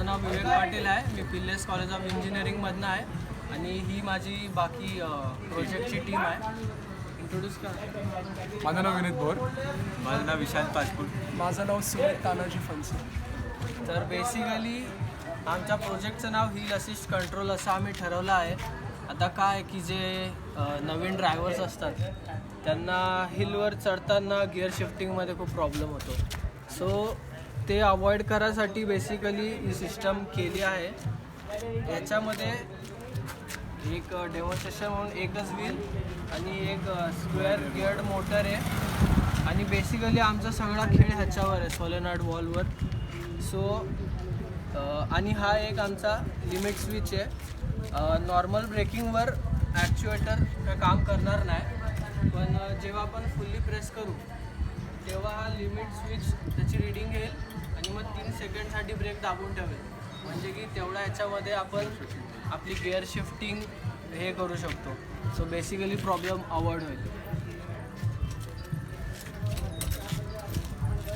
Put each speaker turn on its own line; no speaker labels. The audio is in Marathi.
नाव विवेक पाटील आहे. मी पिल्लेस कॉलेज ऑफ इंजिनिअरिंगमधनं आहे आणि ही माझी बाकी प्रोजेक्टची टीम आहे. इंट्रोड्यूस करा.
माझं नाव विनीत भोर.
माझं नाव विशाल पाचपूर.
माझं नाव सुमित तानाजी फणसे.
तर बेसिकली आमच्या प्रोजेक्टचं नाव हिल असिस्ट कंट्रोल असं आम्ही ठरवलं आहे. आता काय की जे नवीन ड्रायव्हर्स असतात त्यांना हिलवर चढताना गिअर शिफ्टिंगमध्ये खूप प्रॉब्लेम होतो. सो ते अवॉइड करायसाठी बेसिकली ही सिस्टम केली आहे. याच्यामध्ये एक डेमॉन्स्ट्रेशन म्हणून एकच व्हील आणि एक स्क्वेअर गिअर्ड मोटर आहे आणि बेसिकली आमचा सगळा खेळ ह्याच्यावर आहे, सोलेनॉइड वॉल्ववर. सो आणि हा एक आमचा लिमिट स्विच आहे. नॉर्मल ब्रेकिंगवर ॲक्च्युएटर काम करणार नाही, पण जेव्हा आपण फुल्ली प्रेस करू तेव्हा हा लिमिट स्विच त्याची रीडिंग घेईल आणि मग 3 सेकंडसाठी ब्रेक दाबून ठेवेल. म्हणजे की तेवढा ह्याच्यामध्ये आपण आपली गिअर शिफ्टिंग हे करू शकतो. सो बेसिकली प्रॉब्लेम अवॉइड होईल.